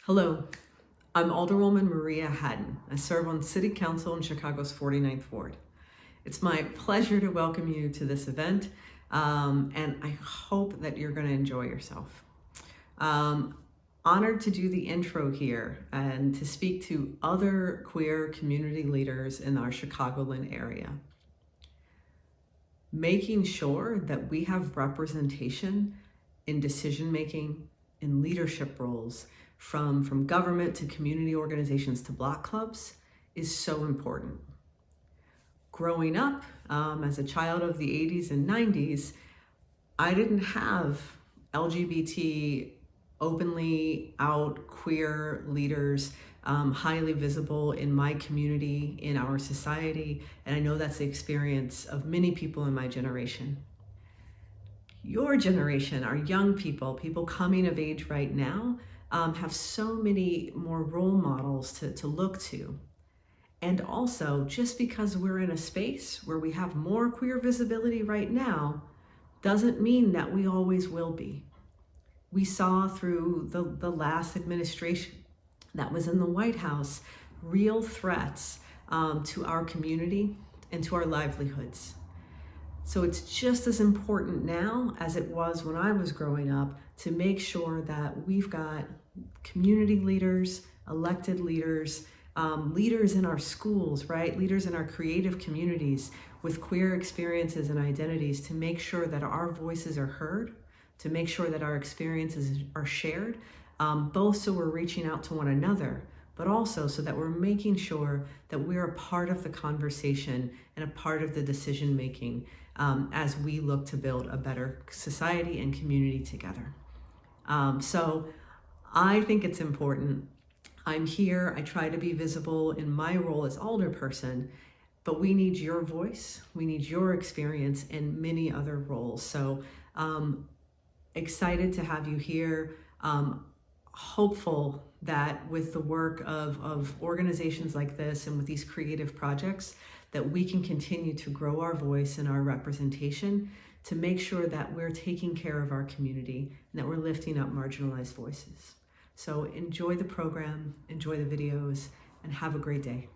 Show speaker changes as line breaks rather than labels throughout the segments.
Hello, I'm Alderwoman Maria Hadden. I serve on City Council in Chicago's 49th Ward. It's my pleasure to welcome you to this event, and I hope that you're going to enjoy yourself. Honored to do the intro here and to speak to other queer community leaders in our Chicagoland area. Making sure that we have representation in decision-making, in leadership roles, from government to community organizations to block clubs is so important. Growing up as a child of the 80s and 90s, I didn't have LGBT, openly out queer leaders highly visible in my community, in our society, and I know that's the experience of many people in my generation. Your generation, our young people coming of age right now, have so many more role models to look to. And also, just because we're in a space where we have more queer visibility right now, doesn't mean that we always will be. We saw through the last administration that was in the White House real threats to our community and to our livelihoods. So it's just as important now as it was when I was growing up to make sure that we've got community leaders, elected leaders, leaders in our schools, right? Leaders in our creative communities with queer experiences and identities to make sure that our voices are heard, to make sure that our experiences are shared, both so we're reaching out to one another, but also so that we're making sure that we're a part of the conversation and a part of the decision making as we look to build a better society and community together. So I think it's important. I'm here, I try to be visible in my role as alderperson, but we need your voice, we need your experience in many other roles. So excited to have you here. Hopeful that with the work of organizations like this and with these creative projects, that we can continue to grow our voice and our representation to make sure that we're taking care of our community and that we're lifting up marginalized voices. So enjoy the program, enjoy the videos, and have a great day.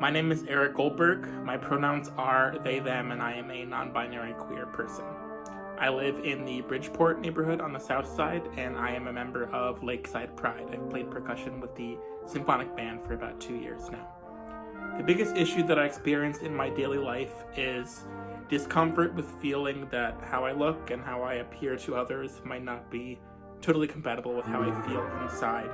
My name is Eric Goldberg. My pronouns are they, them, and I am a non-binary queer person. I live in the Bridgeport neighborhood on the south side, and I am a member of Lakeside Pride. I've played percussion with the symphonic band for about 2 years now. The biggest issue that I experience in my daily life is discomfort with feeling that how I look and how I appear to others might not be totally compatible with how I feel inside.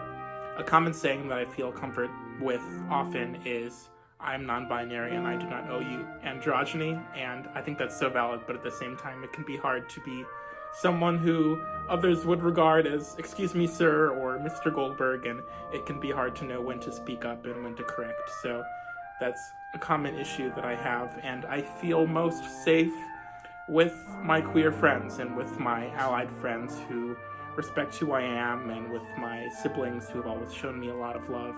A common saying that I feel comfort with often is, I'm non-binary and I do not owe you androgyny, and I think that's so valid, but at the same time it can be hard to be someone who others would regard as, excuse me sir, or Mr. Goldberg, and it can be hard to know when to speak up and when to correct. So That's a common issue that I have, and I feel most safe with my queer friends and with my allied friends who respect who I am, and with my siblings who have always shown me a lot of love.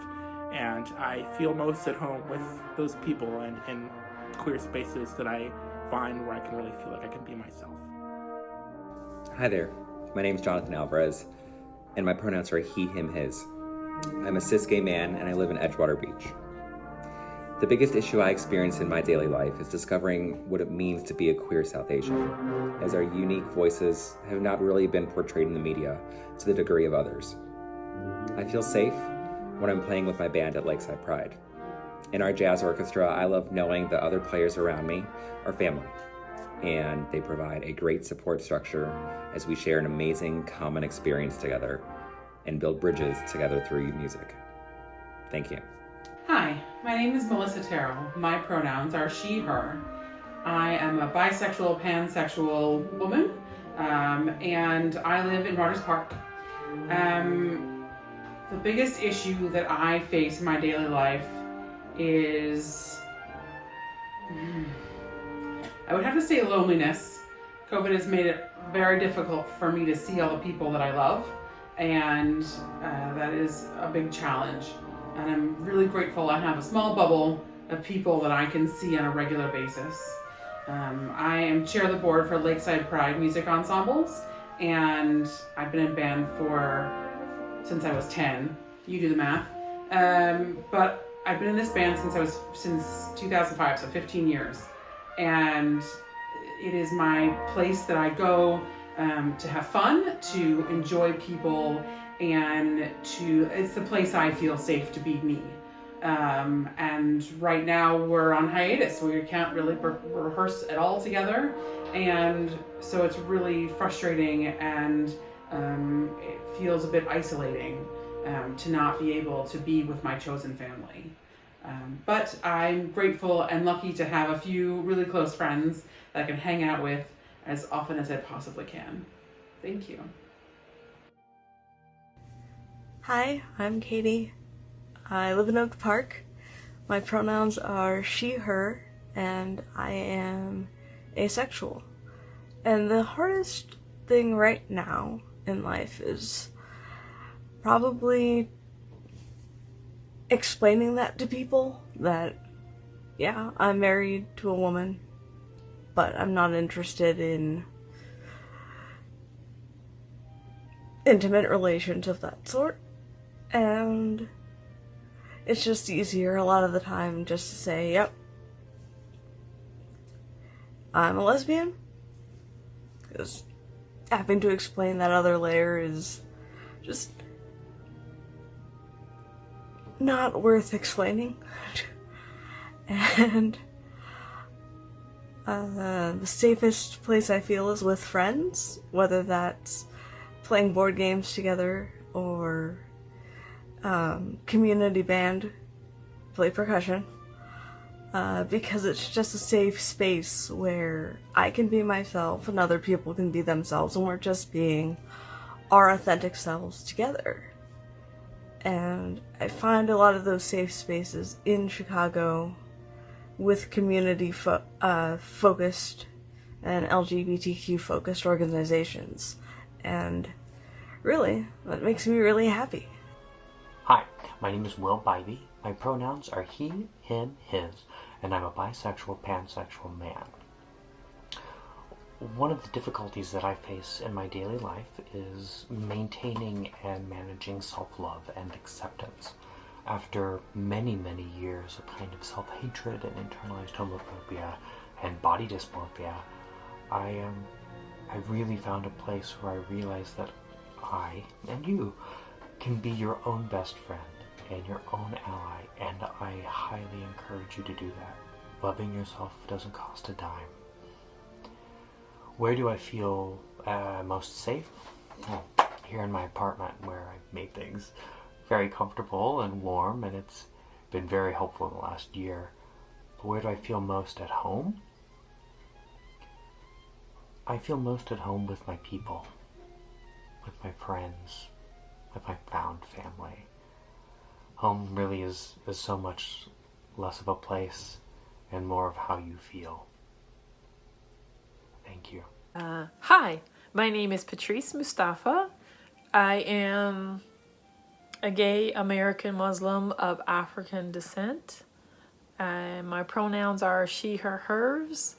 And I feel most at home with those people and in queer spaces that I find where I can really feel like I can be myself.
Hi there, my name is Jonathan Alvarez, and my pronouns are he, him, his. I'm a cis gay man, and I live in Edgewater Beach. The biggest issue I experience in my daily life is discovering what it means to be a queer South Asian, as our unique voices have not really been portrayed in the media to the degree of others. I feel safe when I'm playing with my band at Lakeside Pride. In our jazz orchestra, I love knowing the other players around me are family, and they provide a great support structure as we share an amazing common experience together and build bridges together through music. Thank you.
Hi, my name is Melissa Terrell. My pronouns are she, her. I am a bisexual, pansexual woman, and I live in Rogers Park. The biggest issue that I face in my daily life is, I would have to say loneliness. COVID has made it very difficult for me to see all the people that I love, and that is a big challenge. And I'm really grateful I have a small bubble of people that I can see on a regular basis. I am chair of the board for Lakeside Pride Music Ensembles, and I've been in band since I was 10. You do the math. But I've been in this band since 2005, so 15 years. And it is my place that I go to have fun, to enjoy people, and it's the place I feel safe to be me. And right now we're on hiatus, so we can't really rehearse at all together, and so it's really frustrating, and it feels a bit isolating to not be able to be with my chosen family. But I'm grateful and lucky to have a few really close friends that I can hang out with as often as I possibly can. Thank you.
Hi, I'm Katie. I live in Oak Park. My pronouns are she, her, and I am asexual. And the hardest thing right now in life is probably explaining that to people, that, yeah, I'm married to a woman, but I'm not interested in intimate relations of that sort. And it's just easier a lot of the time just to say, yep, I'm a lesbian. Because having to explain that other layer is just not worth explaining. And the safest place I feel is with friends, whether that's playing board games together or community band, play percussion, because it's just a safe space where I can be myself and other people can be themselves, and we're just being our authentic selves together. And I find a lot of those safe spaces in Chicago with community focused and LGBTQ focused organizations, and really, that makes me really happy.
Hi, my name is Will Bivey. My pronouns are he, him, his, and I'm a bisexual, pansexual man. One of the difficulties that I face in my daily life is maintaining and managing self-love and acceptance. After many, many years of kind of self-hatred and internalized homophobia and body dysmorphia, I really found a place where I realized that I and you can be your own best friend and your own ally, and I highly encourage you to do that. Loving yourself doesn't cost a dime. Where do I feel most safe? Well, here in my apartment, where I've made things very comfortable and warm, and it's been very helpful in the last year. But where do I feel most at home? I feel most at home with my people, with my friends, with my found family. Home really is so much less of a place and more of how you feel. Thank you.
Hi, my name is Patrice Mustafa. I am a gay American Muslim of African descent. My pronouns are she, her, hers.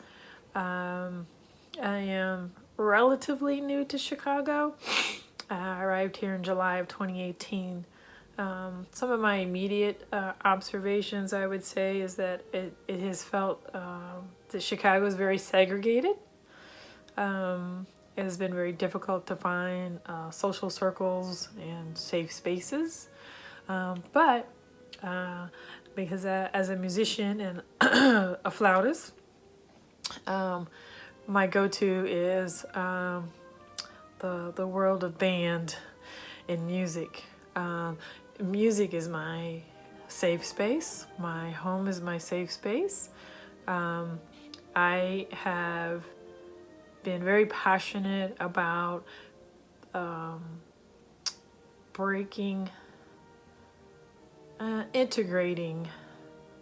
I am relatively new to Chicago. I arrived here in July of 2018. Some of my immediate observations, I would say, is that it has felt that Chicago is very segregated. It has been very difficult to find social circles and safe spaces. But because as a musician and a flautist, my go-to is the world of band and music. Music is my safe space. My home is my safe space. I have been very passionate about breaking, integrating,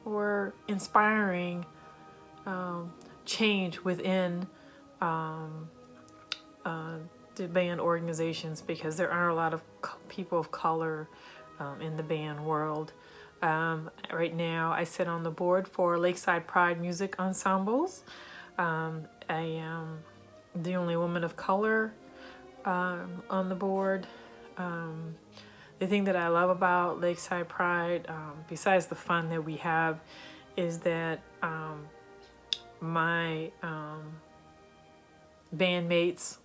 or inspiring change within the band organizations, because there aren't a lot of people of color in the band world. Right now, I sit on the board for Lakeside Pride music ensembles. I am the only woman of color on the board. The thing that I love about Lakeside Pride, besides the fun that we have, is that my bandmates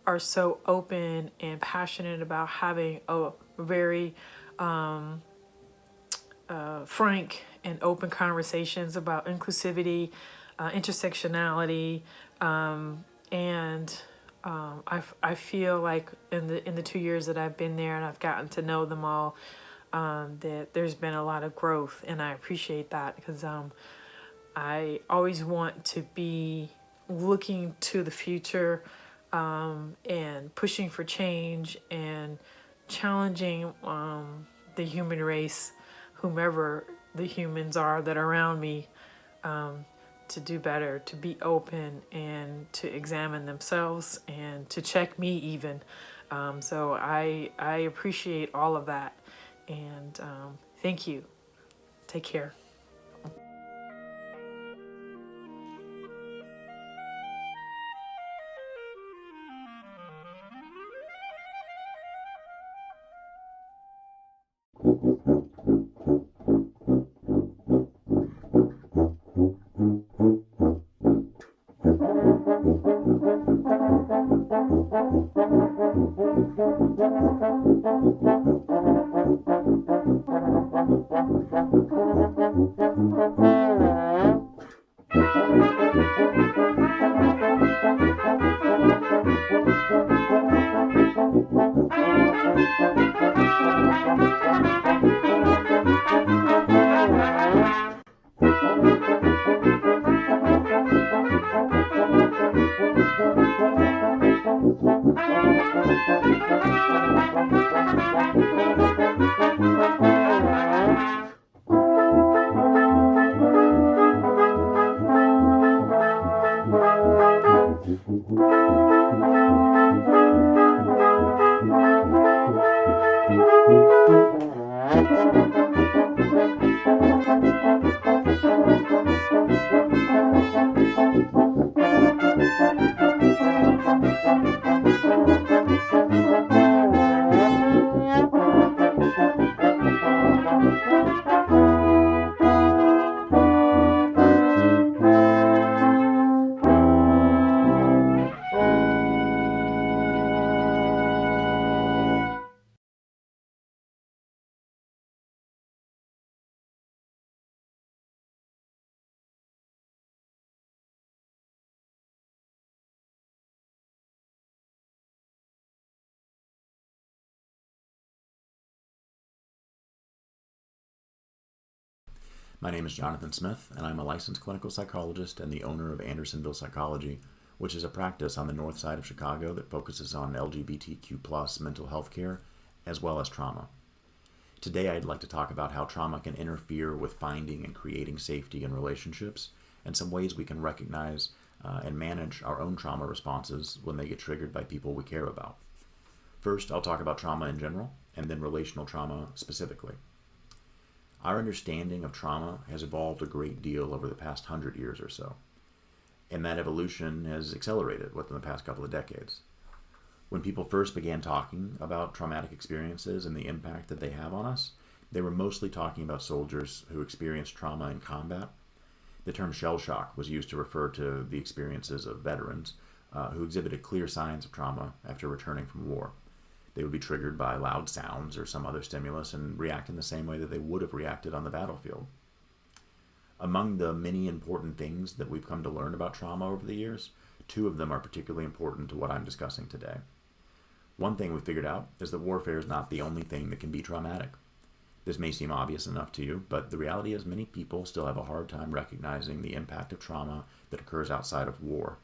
are so open and passionate about having a very frank and open conversations about inclusivity, intersectionality, and I feel like in the 2 years that I've been there and I've gotten to know them all, that there's been a lot of growth, and I appreciate that, because I always want to be looking to the future and pushing for change and challenging the human race, whomever the humans are that are around me, to do better, to be open, and to examine themselves, and to check me even. So I appreciate all of that, and thank you. Take care.
My name is Jonathan Smith, and I'm a licensed clinical psychologist and the owner of Andersonville Psychology, which is a practice on the north side of Chicago that focuses on LGBTQ+ mental health care as well as trauma. Today I'd like to talk about how trauma can interfere with finding and creating safety in relationships, and some ways we can recognize and manage our own trauma responses when they get triggered by people we care about. First, I'll talk about trauma in general, and then relational trauma specifically. Our understanding of trauma has evolved a great deal over the past 100 years or so, and that evolution has accelerated within the past couple of decades. When people first began talking about traumatic experiences and the impact that they have on us, they were mostly talking about soldiers who experienced trauma in combat. The term shell shock was used to refer to the experiences of veterans who exhibited clear signs of trauma after returning from war. They would be triggered by loud sounds or some other stimulus and react in the same way that they would have reacted on the battlefield. Among the many important things that we've come to learn about trauma over the years, two of them are particularly important to what I'm discussing today. One thing we figured out is that warfare is not the only thing that can be traumatic. This may seem obvious enough to you, but the reality is many people still have a hard time recognizing the impact of trauma that occurs outside of war.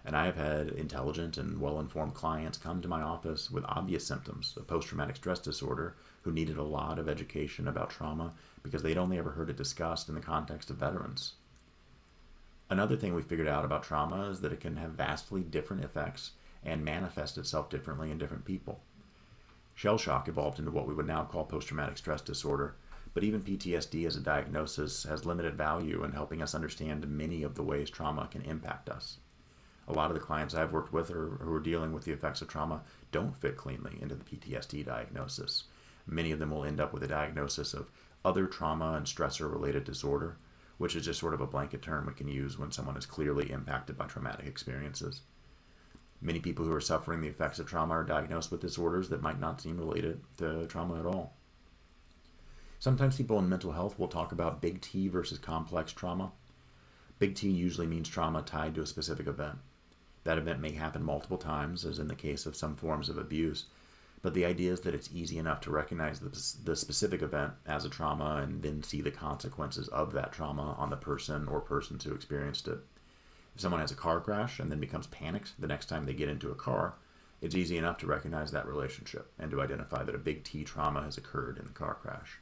And I have had intelligent and well-informed clients come to my office with obvious symptoms of post-traumatic stress disorder who needed a lot of education about trauma because they'd only ever heard it discussed in the context of veterans. Another thing we figured out about trauma is that it can have vastly different effects and manifest itself differently in different people. Shell shock evolved into what we would now call post-traumatic stress disorder, but even PTSD as a diagnosis has limited value in helping us understand many of the ways trauma can impact us. A lot of the clients I've worked with who are dealing with the effects of trauma don't fit cleanly into the PTSD diagnosis. Many of them will end up with a diagnosis of other trauma and stressor-related disorder, which is just sort of a blanket term we can use when someone is clearly impacted by traumatic experiences. Many people who are suffering the effects of trauma are diagnosed with disorders that might not seem related to trauma at all. Sometimes people in mental health will talk about big T versus complex trauma. Big T usually means trauma tied to a specific event. That event may happen multiple times, as in the case of some forms of abuse, but the idea is that it's easy enough to recognize the specific event as a trauma and then see the consequences of that trauma on the person or persons who experienced it. If someone has a car crash and then becomes panicked the next time they get into a car, it's easy enough to recognize that relationship and to identify that a big T trauma has occurred in the car crash.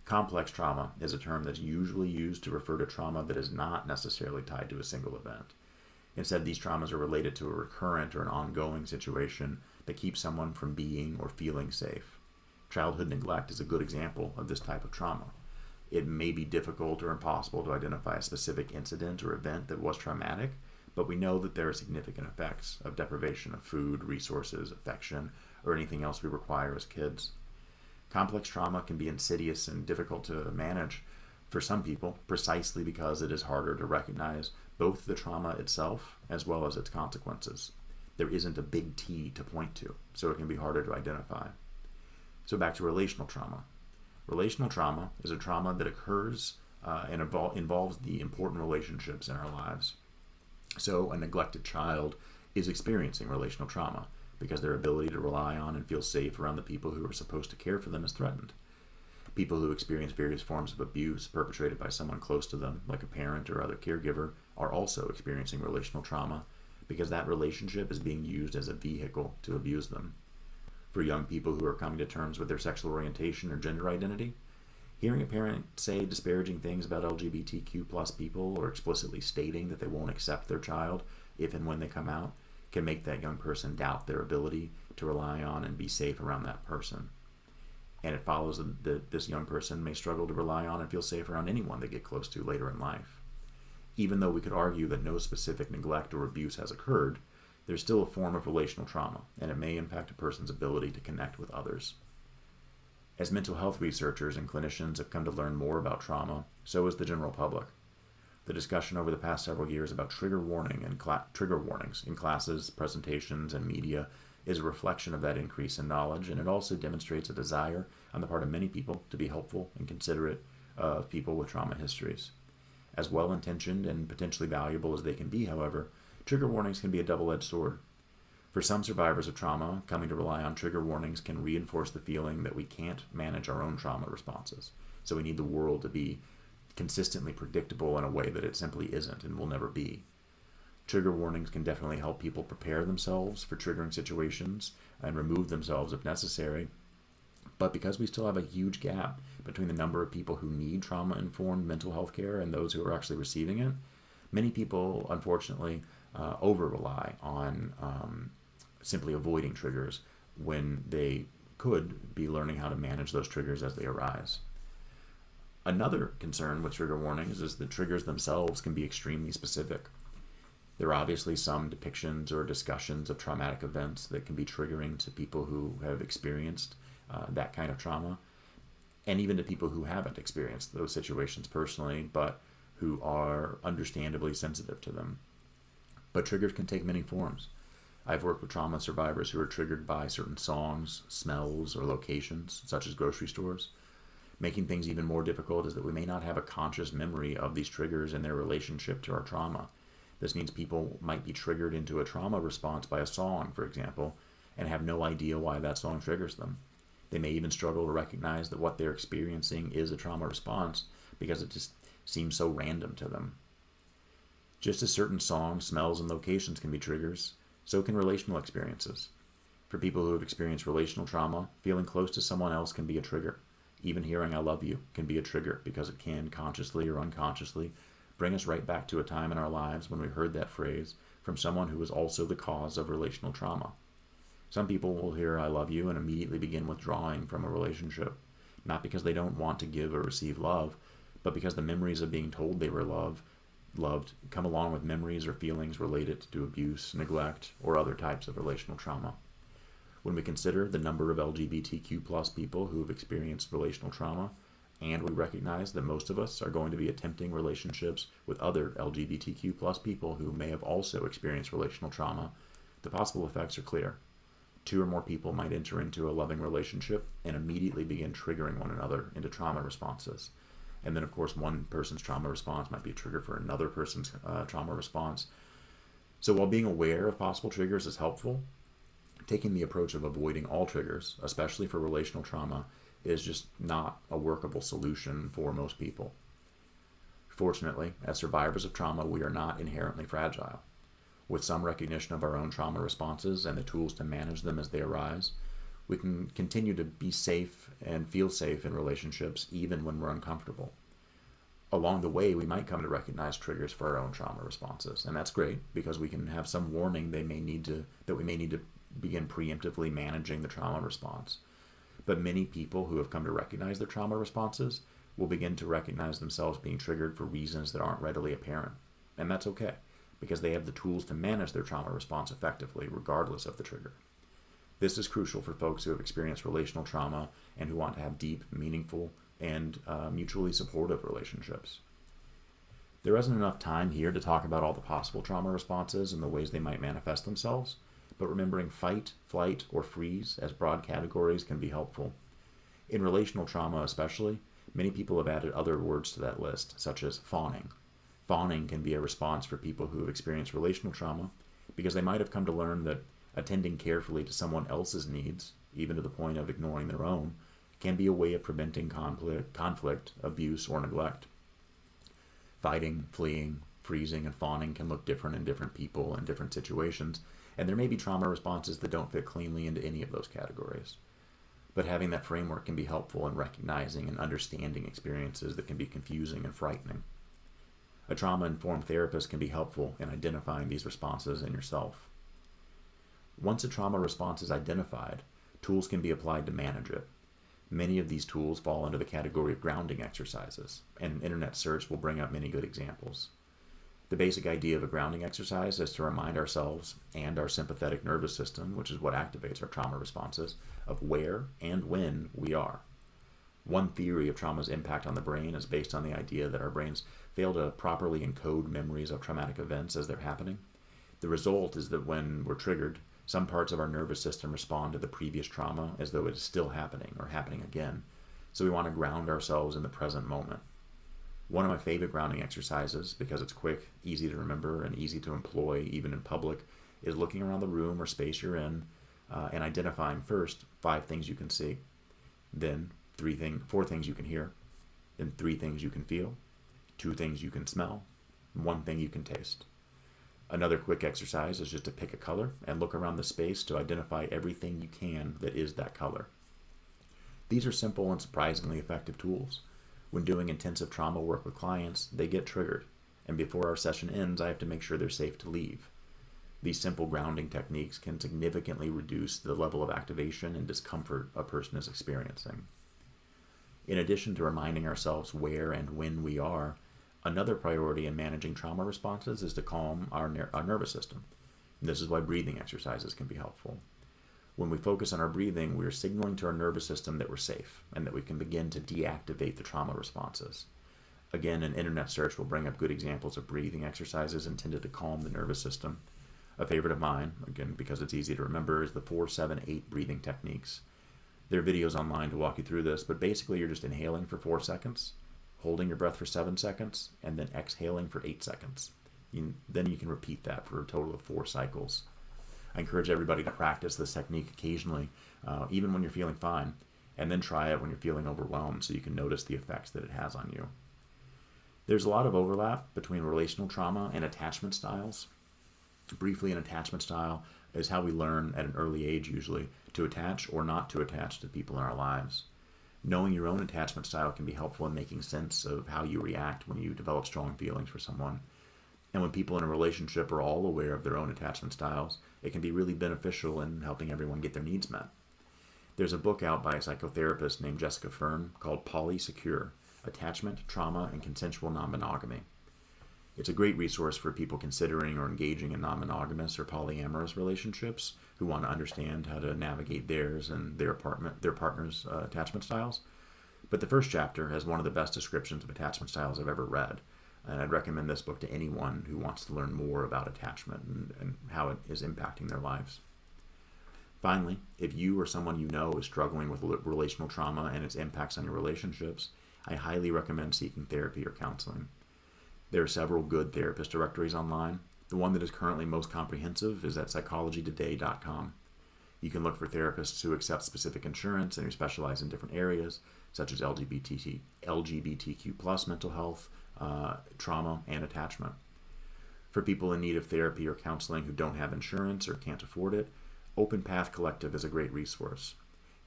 Complex trauma is a term that's usually used to refer to trauma that is not necessarily tied to a single event. Instead, these traumas are related to a recurrent or an ongoing situation that keeps someone from being or feeling safe. Childhood neglect is a good example of this type of trauma. It may be difficult or impossible to identify a specific incident or event that was traumatic, but we know that there are significant effects of deprivation of food, resources, affection, or anything else we require as kids. Complex trauma can be insidious and difficult to manage for some people precisely because it is harder to recognize both the trauma itself as well as its consequences. There isn't a big T to point to, so it can be harder to identify. So back to relational trauma. Relational trauma is a trauma that occurs and involves the important relationships in our lives. So a neglected child is experiencing relational trauma because their ability to rely on and feel safe around the people who are supposed to care for them is threatened. People who experience various forms of abuse perpetrated by someone close to them, like a parent or other caregiver, are also experiencing relational trauma because that relationship is being used as a vehicle to abuse them. For young people who are coming to terms with their sexual orientation or gender identity, hearing a parent say disparaging things about LGBTQ+ people or explicitly stating that they won't accept their child if and when they come out can make that young person doubt their ability to rely on and be safe around that person. And it follows that this young person may struggle to rely on and feel safe around anyone they get close to later in life. Even though we could argue that no specific neglect or abuse has occurred, there's still a form of relational trauma, and it may impact a person's ability to connect with others. As mental health researchers and clinicians have come to learn more about trauma, so has the general public. The discussion over the past several years about trigger warnings in classes, presentations, and media is a reflection of that increase in knowledge, and it also demonstrates a desire on the part of many people to be helpful and considerate of people with trauma histories. As well-intentioned and potentially valuable as they can be, however, trigger warnings can be a double-edged sword. For some survivors of trauma, coming to rely on trigger warnings can reinforce the feeling that we can't manage our own trauma responses, so we need the world to be consistently predictable in a way that it simply isn't and will never be. Trigger warnings can definitely help people prepare themselves for triggering situations and remove themselves if necessary, But because we still have a huge gap between the number of people who need trauma-informed mental health care and those who are actually receiving it, many people, unfortunately, over-rely on simply avoiding triggers when they could be learning how to manage those triggers as they arise. Another concern with trigger warnings is that triggers themselves can be extremely specific. There are obviously some depictions or discussions of traumatic events that can be triggering to people who have experienced that kind of trauma, and even to people who haven't experienced those situations personally, but who are understandably sensitive to them. But triggers can take many forms. I've worked with trauma survivors who are triggered by certain songs, smells, or locations, such as grocery stores. Making things even more difficult is that we may not have a conscious memory of these triggers and their relationship to our trauma. This means people might be triggered into a trauma response by a song, for example, and have no idea why that song triggers them. They may even struggle to recognize that what they're experiencing is a trauma response because it just seems so random to them. Just as certain songs, smells, and locations can be triggers, so can relational experiences. For people who have experienced relational trauma, feeling close to someone else can be a trigger. Even hearing "I love you" can be a trigger because it can, consciously or unconsciously, bring us right back to a time in our lives when we heard that phrase from someone who was also the cause of relational trauma. Some people will hear "I love you" and immediately begin withdrawing from a relationship, not because they don't want to give or receive love, but because the memories of being told they were loved come along with memories or feelings related to abuse, neglect, or other types of relational trauma. When we consider the number of LGBTQ+ people who have experienced relational trauma, and we recognize that most of us are going to be attempting relationships with other LGBTQ+ people who may have also experienced relational trauma, the possible effects are clear. 2 or more people might enter into a loving relationship and immediately begin triggering one another into trauma responses. And then, of course, one person's trauma response might be a trigger for another person's trauma response. So while being aware of possible triggers is helpful, taking the approach of avoiding all triggers, especially for relational trauma, is just not a workable solution for most people. Fortunately, as survivors of trauma, we are not inherently fragile. With some recognition of our own trauma responses and the tools to manage them as they arise, we can continue to be safe and feel safe in relationships even when we're uncomfortable. Along the way, we might come to recognize triggers for our own trauma responses, and that's great because we can have some warning that we may need to begin preemptively managing the trauma response. But many people who have come to recognize their trauma responses will begin to recognize themselves being triggered for reasons that aren't readily apparent, and that's okay because they have the tools to manage their trauma response effectively regardless of the trigger. This is crucial for folks who have experienced relational trauma and who want to have deep, meaningful, and mutually supportive relationships. There isn't enough time here to talk about all the possible trauma responses and the ways they might manifest themselves, but remembering fight, flight, or freeze as broad categories can be helpful. In relational trauma especially, many people have added other words to that list, such as fawning. Fawning can be a response for people who have experienced relational trauma because they might have come to learn that attending carefully to someone else's needs, even to the point of ignoring their own, can be a way of preventing conflict, abuse, or neglect. Fighting, fleeing, freezing, and fawning can look different in different people and different situations, and there may be trauma responses that don't fit cleanly into any of those categories. But having that framework can be helpful in recognizing and understanding experiences that can be confusing and frightening. A trauma-informed therapist can be helpful in identifying these responses in yourself. Once a trauma response is identified, tools can be applied to manage it. Many of these tools fall under the category of grounding exercises, and an internet search will bring up many good examples. The basic idea of a grounding exercise is to remind ourselves and our sympathetic nervous system, which is what activates our trauma responses, of where and when we are. One theory of trauma's impact on the brain is based on the idea that our brains fail to properly encode memories of traumatic events as they're happening. The result is that when we're triggered, some parts of our nervous system respond to the previous trauma as though it is still happening or happening again. So we want to ground ourselves in the present moment. One of my favorite grounding exercises, because it's quick, easy to remember, and easy to employ even in public, is looking around the room or space you're in and identifying first 5 things you can see, then 4 things you can hear, then 3 things you can feel, 2 things you can smell, and 1 thing you can taste. Another quick exercise is just to pick a color and look around the space to identify everything you can that is that color. These are simple and surprisingly effective tools. When doing intensive trauma work with clients, they get triggered, and before our session ends, I have to make sure they're safe to leave. These simple grounding techniques can significantly reduce the level of activation and discomfort a person is experiencing. In addition to reminding ourselves where and when we are, another priority in managing trauma responses is to calm our nervous system. And this is why breathing exercises can be helpful. When we focus on our breathing, we are signaling to our nervous system that we're safe and that we can begin to deactivate the trauma responses. Again, an internet search will bring up good examples of breathing exercises intended to calm the nervous system. A favorite of mine, again because it's easy to remember, is the 4-7-8 breathing techniques. There are videos online to walk you through this, but basically you're just inhaling for 4 seconds, holding your breath for 7 seconds, and then exhaling for 8 seconds. Then you can repeat that for a total of 4 cycles. I encourage everybody to practice this technique occasionally, even when you're feeling fine, and then try it when you're feeling overwhelmed so you can notice the effects that it has on you. There's a lot of overlap between relational trauma and attachment styles. Briefly, an attachment style is how we learn at an early age usually to attach or not to attach to people in our lives. Knowing your own attachment style can be helpful in making sense of how you react when you develop strong feelings for someone. And when people in a relationship are all aware of their own attachment styles, it can be really beneficial in helping everyone get their needs met. There's a book out by a psychotherapist named Jessica Fern called Polysecure: Attachment, Trauma, and Consensual Non-Monogamy. It's a great resource for people considering or engaging in non-monogamous or polyamorous relationships who want to understand how to navigate theirs and their partner's attachment styles. But the first chapter has one of the best descriptions of attachment styles I've ever read, and I'd recommend this book to anyone who wants to learn more about attachment and how it is impacting their lives. Finally, if you or someone you know is struggling with relational trauma and its impacts on your relationships, I highly recommend seeking therapy or counseling. There are several good therapist directories online. The one that is currently most comprehensive is at psychologytoday.com. You can look for therapists who accept specific insurance and who specialize in different areas, such as LGBTQ+ mental health, trauma, and attachment. For people in need of therapy or counseling who don't have insurance or can't afford it, Open Path Collective is a great resource.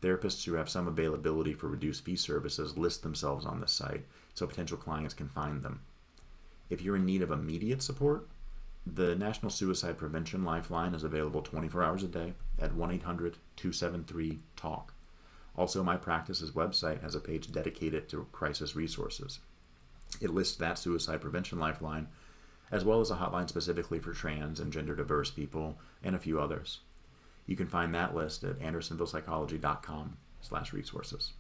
Therapists who have some availability for reduced fee services list themselves on this site so potential clients can find them. If you're in need of immediate support, the National Suicide Prevention Lifeline is available 24 hours a day at 1-800-273-TALK. Also, my practice's website has a page dedicated to crisis resources. It lists that Suicide Prevention Lifeline, as well as a hotline specifically for trans and gender diverse people, and a few others. You can find that list at andersonvillepsychology.com/resources.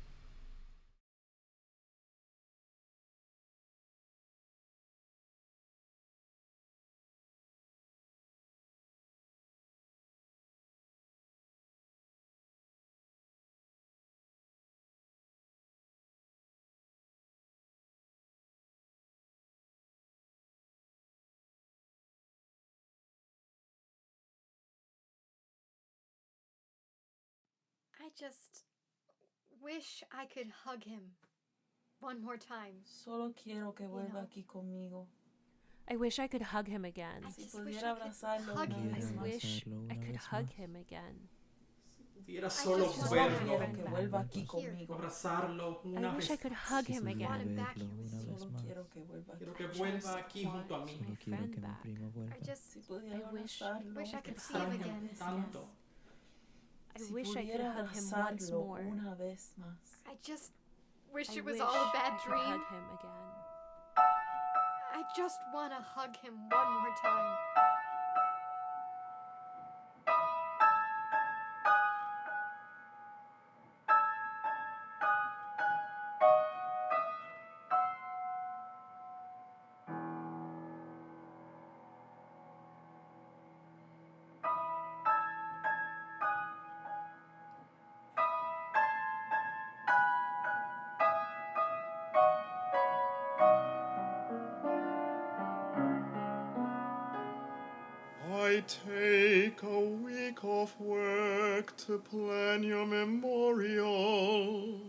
I just wish I could hug him one more time.
Solo quiero que vuelva aquí conmigo.
I wish I could hug him again.
I
Si
just wish
pudiera
I could
abrazarlo
hug
una
him.
vez
I
más.
wish I could hug him again.
Pudiera
I
solo
just want
Solo
him
verlo,
quiero que
back.
vuelva aquí
Here.
conmigo.
abrazarlo
I
una
wish
vez
I could hug him
I want
again.
him back here with me.
Solo quiero que vuelva aquí.
Quiero que vuelva aquí junto a mí.
My friend back.
I just
Si pudiera
I wish-
abrazarlo
wish I could
una
see him
vez
again.
más.
Tanto.
I
Si
wish I could
pudiera
hug him once
abrazarlo
more.
una vez más.
I just wish
I
it was
wish
all a bad
I could
dream.
hug him again.
I just want to hug him one more time.
I take a week off work to plan your memorial.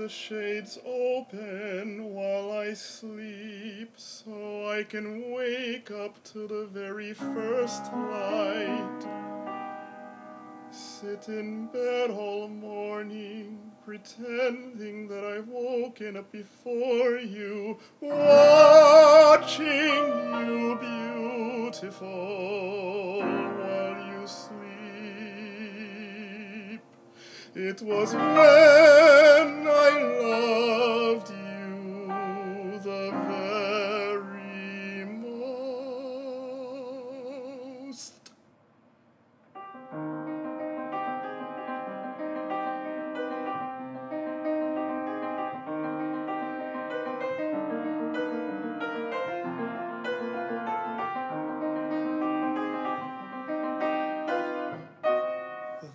the shades open while I sleep, so I can wake up to the very first light. Sit in bed all morning, pretending that I've woken up before you, watching you beautiful while you sleep. It was when I loved you the very most.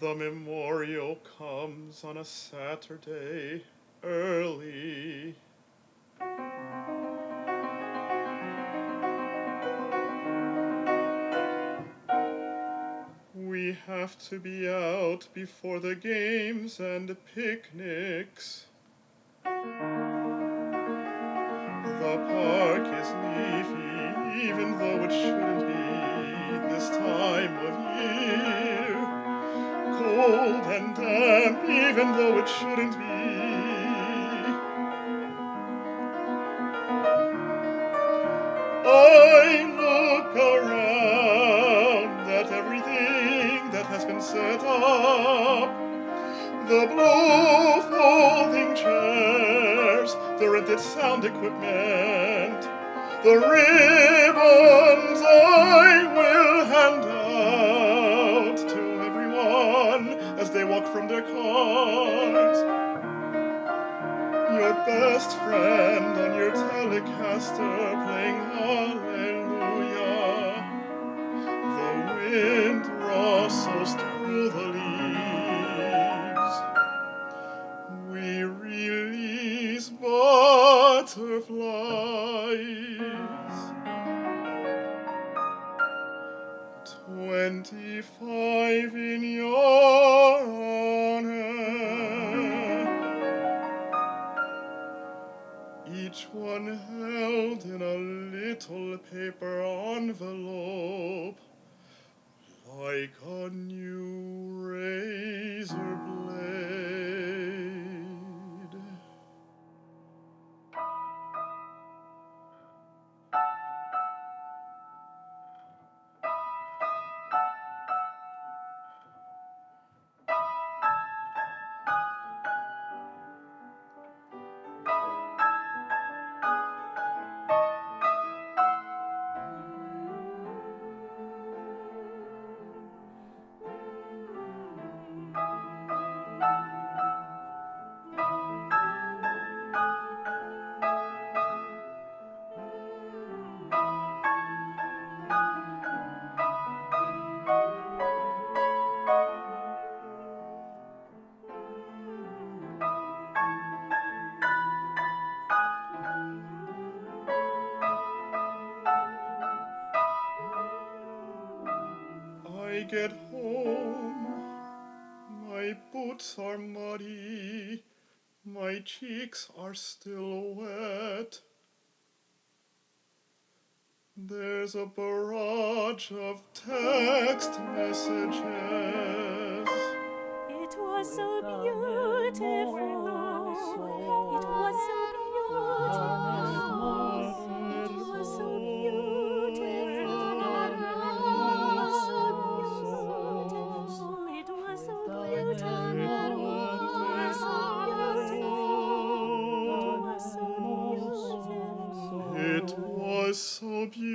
The memorial comes on a Saturday early. We have to be out before the games and picnics. The park is leafy, even though it shouldn't be this time of year. Cold and damp, even though it shouldn't be. I look around at everything that has been set up. The blue folding chairs, the rented sound equipment, the ribbons I will hand out to everyone as they walk from their cars. Your best friend on your Telecaster playing Hallelujah. The wind rustles through the leaves. We release butterflies. 25 in your honor. Each one held in a little paper envelope, like a new razor blade. I get home, my boots are muddy, my cheeks are still wet. There's a barrage of text messages.
It was so beautiful. It was so beautiful. It was so beautiful. It was so beautiful.
It was so beautiful.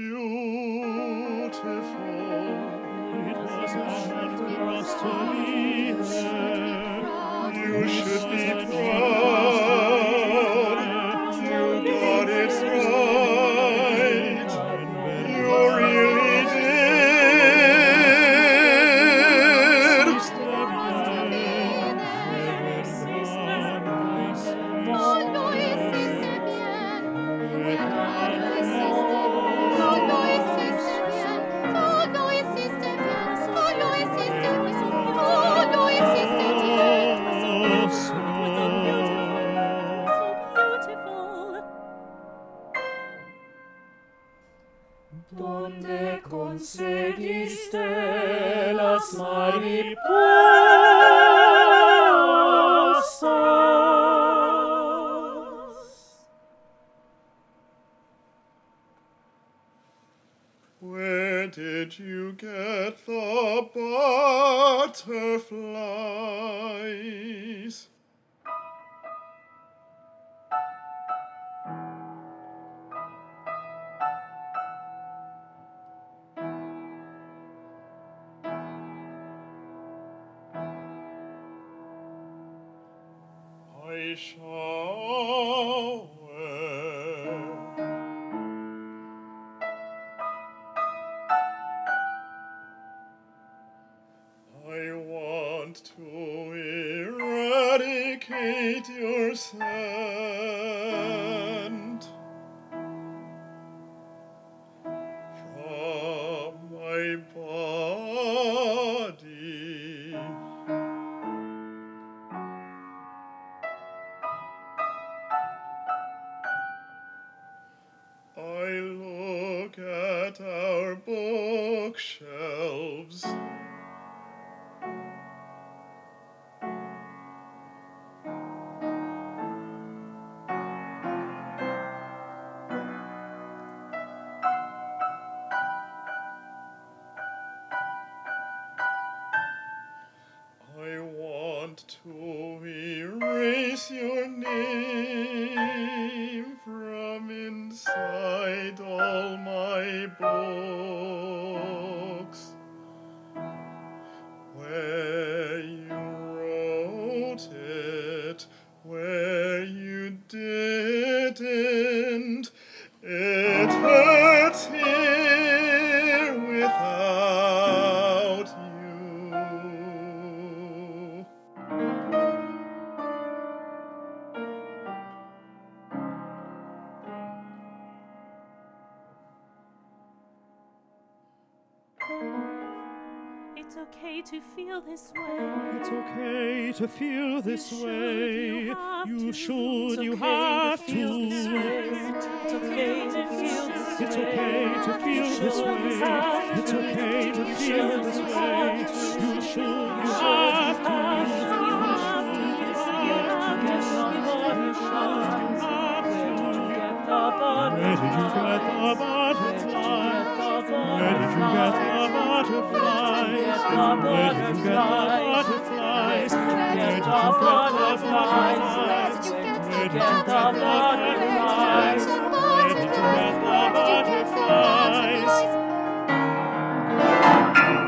It was meant for us to be there. You should be proud. You got it right. You really did.
Oh,
rise. I shower. I want to eradicate your scent from my body. I look at our bookshelves. I want to erase your name from inside all my books. Where you wrote it, where you didn't, it hurts here without you.
It's okay to feel this way.
It's okay to feel this way. You should, you
okay
have
to feel
to.
this way. It's okay to feel this way.
It's okay to feel this way. It's okay to feel this way. You should, you have to. Where did you get the butterflies? Where did you get the butterflies? Where did you get the butterflies? Where did you get the butterflies? Where did you get the butterflies? Where did you get the butterflies?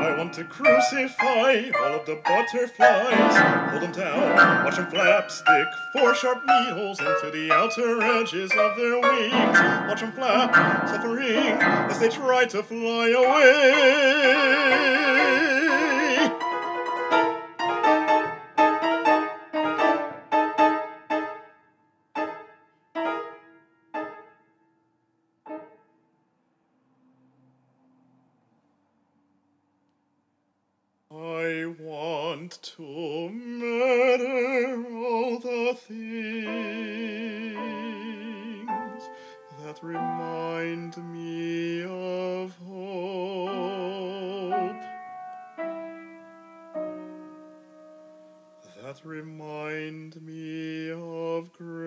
I want to crucify all of the butterflies. Hold them down, watch them flap, stick 4 sharp needles into the outer edges of their wings. Watch them flap, suffering as they try to fly away. I want to murder all the things that remind me of hope, that remind me of grace,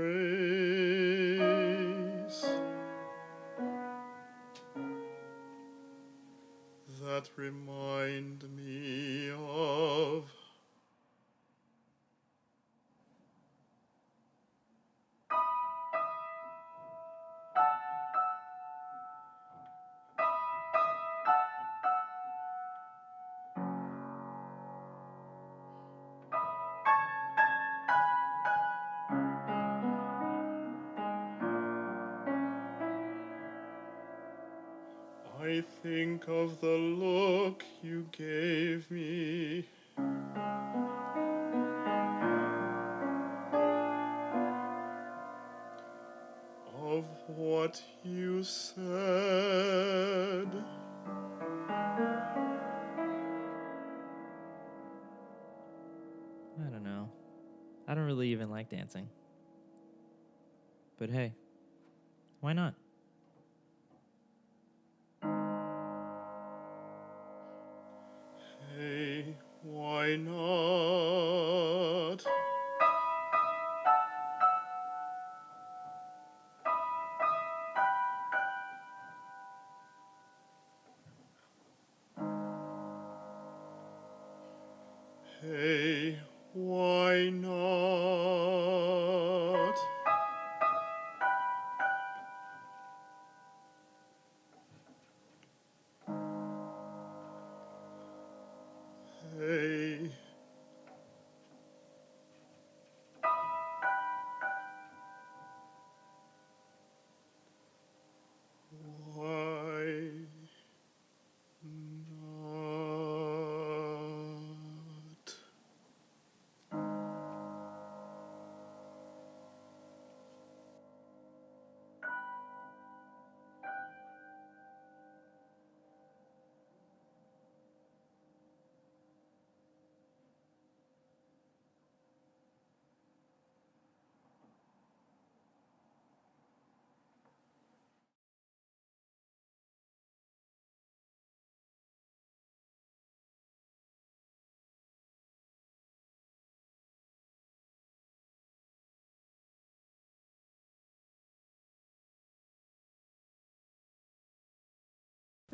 that remind me of I think of the look you gave me. Of what you said.
I don't know. I don't really even like dancing. But hey, why not?
Hey, why not? Hey,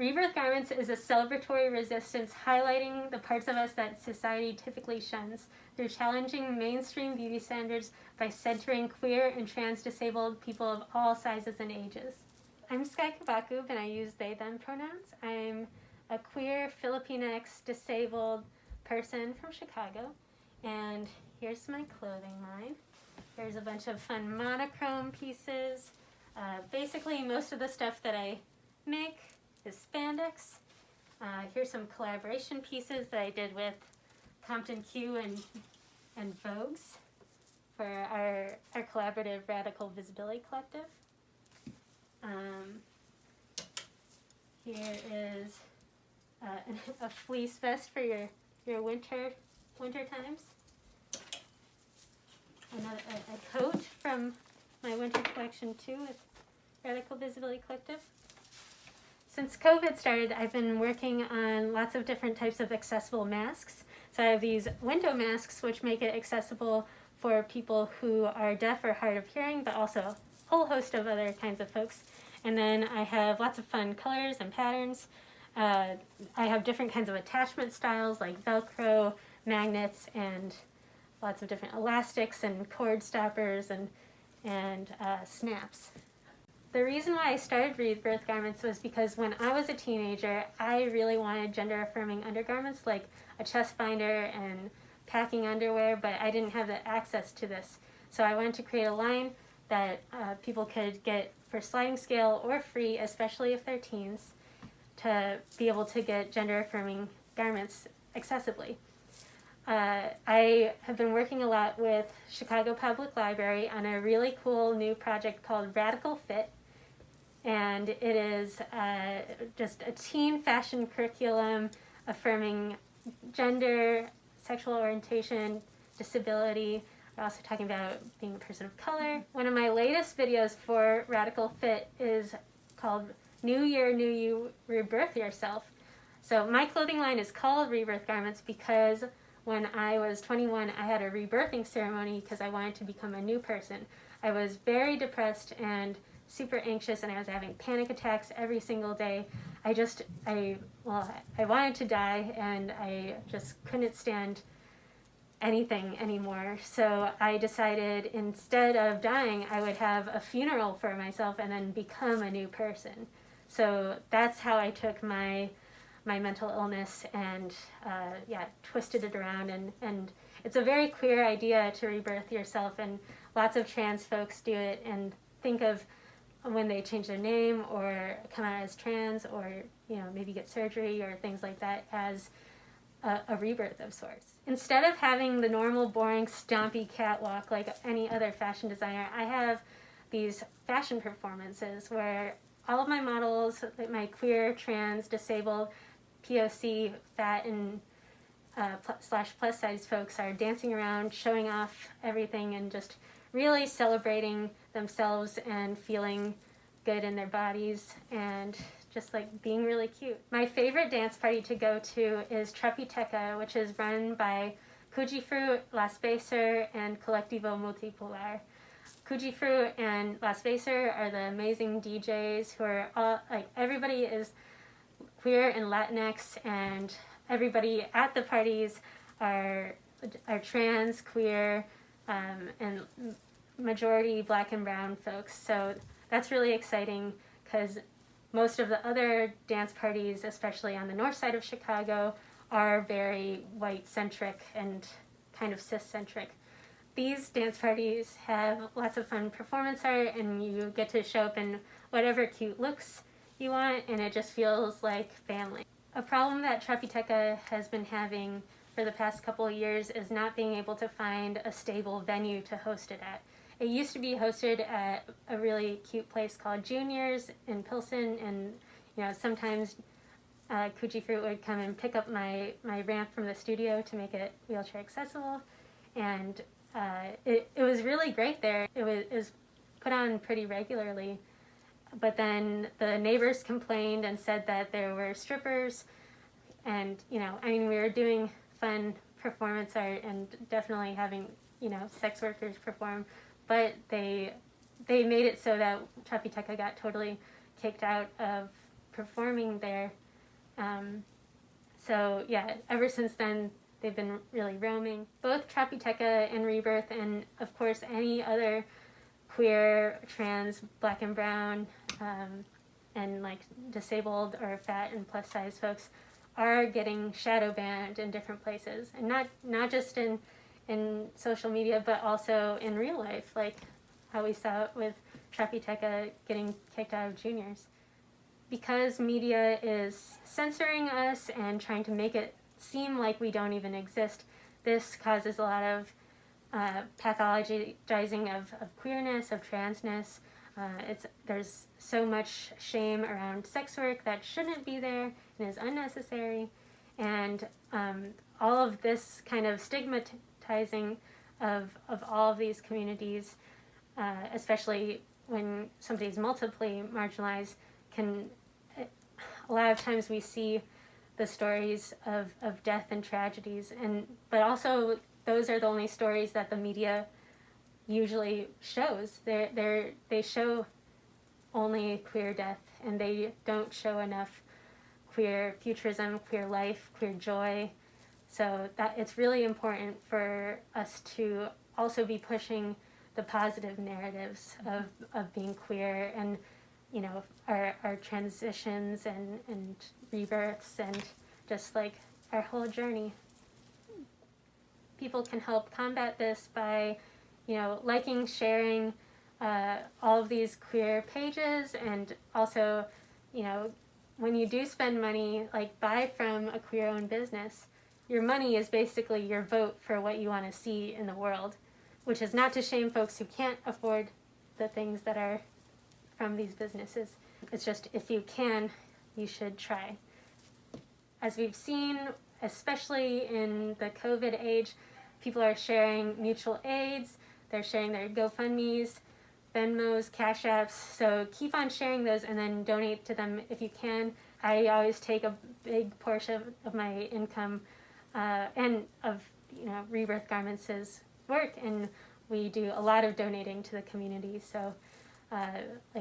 Rebirth Garments is a celebratory resistance highlighting the parts of us that society typically shuns through challenging mainstream beauty standards by centering queer and trans disabled people of all sizes and ages. I'm Cubacub and I use they them pronouns. I'm a queer Filipinx disabled person from Chicago, and here's my clothing line. There's a bunch of fun monochrome pieces. Basically most of the stuff that I make is spandex. Here's some collaboration pieces that I did with Compton Q and Vogues for our collaborative Radical Visibility Collective. Here is a fleece vest for your winter times. A coat from my winter collection too with Radical Visibility Collective. Since COVID started, I've been working on lots of different types of accessible masks. So I have these window masks which make it accessible for people who are deaf or hard of hearing, but also a whole host of other kinds of folks. And then I have lots of fun colors and patterns. I have different kinds of attachment styles like Velcro, magnets, and lots of different elastics and cord stoppers and snaps. The reason why I started Rebirth Garments was because when I was a teenager, I really wanted gender-affirming undergarments like a chest binder and packing underwear, but I didn't have the access to this. So I wanted to create a line that people could get for sliding scale or free, especially if they're teens, to be able to get gender-affirming garments accessibly. I have been working a lot with Chicago Public Library on a really cool new project called Radical Fit. And it is just a teen fashion curriculum affirming gender, sexual orientation, disability. We're also talking about being a person of color. One of my latest videos for Radical Fit is called New Year, New You, Rebirth Yourself. So my clothing line is called Rebirth Garments because when I was 21, I had a rebirthing ceremony because I wanted to become a new person. I was very depressed and super anxious, and I was having panic attacks every single day. I wanted to die, and I just couldn't stand anything anymore. So I decided instead of dying, I would have a funeral for myself and then become a new person. So that's how I took my mental illness and twisted it around. And it's a very queer idea to rebirth yourself, and lots of trans folks do it and think of when they change their name or come out as trans or maybe get surgery or things like that as a rebirth of sorts. Instead of having the normal boring stompy catwalk like any other fashion designer, I have these fashion performances where all of my models, my queer, trans, disabled, POC, fat, and / plus size folks are dancing around, showing off everything, and just really celebrating themselves and feeling good in their bodies and just like being really cute. My favorite dance party to go to is Trapiteca, which is run by Cujifruit, Las Baser, and Colectivo Multipolar. Cujifruit and Las Baser are the amazing DJs who are all, everybody is queer and Latinx, and everybody at the parties are trans, queer, and majority black and brown folks. So that's really exciting because most of the other dance parties, especially on the north side of Chicago, are very white-centric and kind of cis-centric. These dance parties have lots of fun performance art, and you get to show up in whatever cute looks you want, and it just feels like family. A problem that Trapiteca has been having for the past couple of years is not being able to find a stable venue to host it at. It used to be hosted at a really cute place called Juniors in Pilsen, and sometimes Cujifruit would come and pick up my ramp from the studio to make it wheelchair accessible, and it was really great there. It was put on pretty regularly, but then the neighbors complained and said that there were strippers, and we were doing fun performance art and definitely having sex workers perform, but they made it so that Trapiteca got totally kicked out of performing there. So yeah, ever since then, they've been really roaming. Both Chapiteca and Rebirth, and of course any other queer, trans, black and brown, and like disabled or fat and plus size folks are getting shadow banned in different places, and not just in social media, but also in real life, like how we saw it with Chapiteca getting kicked out of juniors. Because media is censoring us and trying to make it seem like we don't even exist, this causes a lot of pathologizing of queerness, of transness. There's so much shame around sex work that shouldn't be there and is unnecessary. And all of this kind of stigmatizing of all of these communities, especially when somebody's multiply marginalized, a lot of times we see the stories of death and tragedies, but also those are the only stories that the media usually shows. They show only queer death, and they don't show enough queer futurism, queer life, queer joy. So that it's really important for us to also be pushing the positive narratives of being queer, and our transitions and rebirths, and just like our whole journey. People can help combat this by liking, sharing all of these queer pages, and also when you do spend money, like buy from a queer-owned business, your money is basically your vote for what you want to see in the world, which is not to shame folks who can't afford the things that are from these businesses. It's just, if you can, you should try. As we've seen, especially in the COVID age, people are sharing mutual aids, they're sharing their GoFundMes, Venmos, Cash Apps, so keep on sharing those and then donate to them if you can. I always take a big portion of my income and of Rebirth Garments' work, and we do a lot of donating to the community. So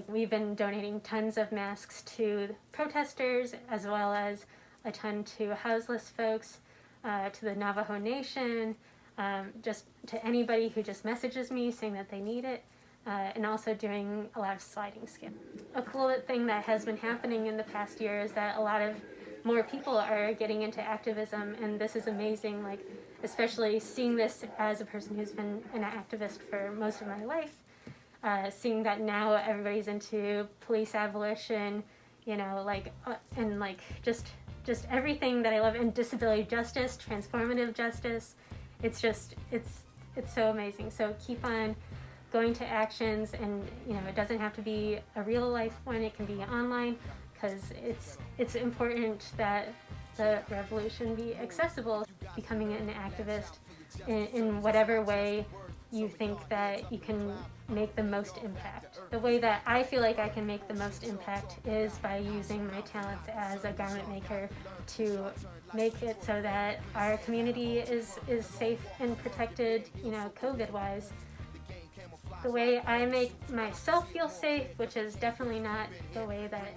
we've been donating tons of masks to protesters, as well as a ton to houseless folks, to the Navajo Nation, just to anybody who just messages me saying that they need it, and also doing a lot of sliding skin. A cool thing that has been happening in the past year is that a lot of more people are getting into activism, and this is amazing, especially seeing this as a person who's been an activist for most of my life. Seeing that now everybody's into police abolition, and just everything that I love, and disability justice, transformative justice. It's so amazing. So keep on going to actions, and it doesn't have to be a real life one. It can be online, because it's important that the revolution be accessible. Becoming an activist in whatever way you think that you can make the most impact. The way that I feel like I can make the most impact is by using my talents as a garment maker to make it so that our community is safe and protected, COVID-wise. The way I make myself feel safe, which is definitely not the way that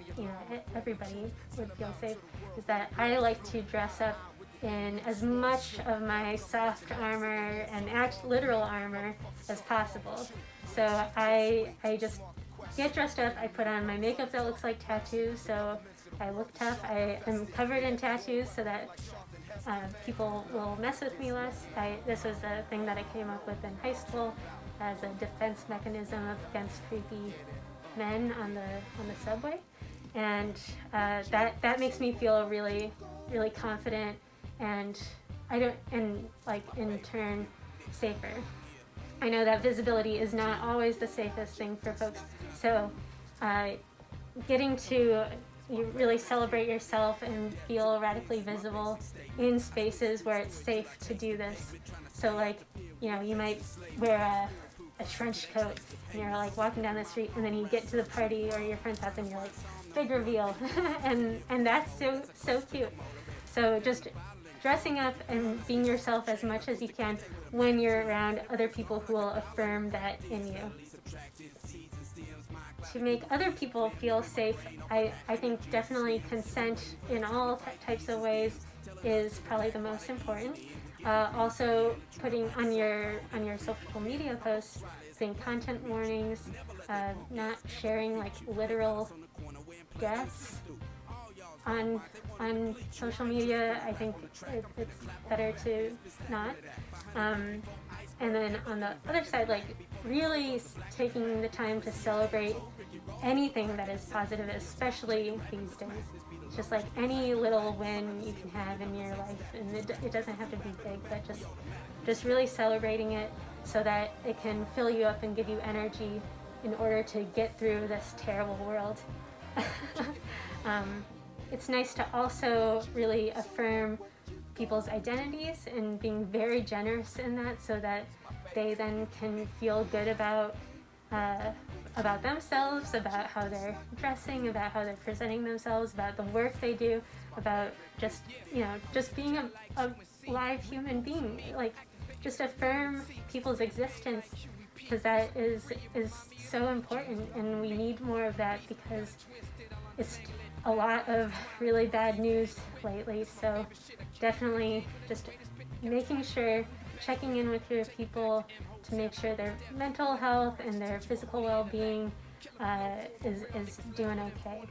everybody would feel safe, is that I like to dress up in as much of my soft armor and literal armor as possible. So I just get dressed up, I put on my makeup that looks like tattoos, so I look tough. I am covered in tattoos so that people will mess with me less. This was a thing that I came up with in high school as a defense mechanism against creepy men on the subway, and that makes me feel really, really confident, and in turn safer. I know that visibility is not always the safest thing for folks, so getting to really celebrate yourself and feel radically visible in spaces where it's safe to do this. So you might wear a trench coat and you're walking down the street, and then you get to the party or your friend's house and you're big reveal and that's so cute. So just dressing up and being yourself as much as you can when you're around other people who will affirm that in you. to make other people feel safe, I think definitely consent in all types of ways is probably the most important. Also, putting on your social media posts, saying content warnings, not sharing like literal deaths on social media. I think it's better to not. And then on the other side, like really taking the time to celebrate anything that is positive, especially these days. Just like any little win you can have in your life, and it doesn't have to be big, but just really celebrating it so that it can fill you up and give you energy in order to get through this terrible world. It's nice to also really affirm people's identities and being very generous in that, so that they then can feel good about themselves, about how they're dressing, about how they're presenting themselves, about the work they do, about just being a live human being. Like, just affirm people's existence, because that is so important, and we need more of that because it's a lot of really bad news lately. So definitely just making sure, checking in with your people to make sure their mental health and their physical well-being is doing okay.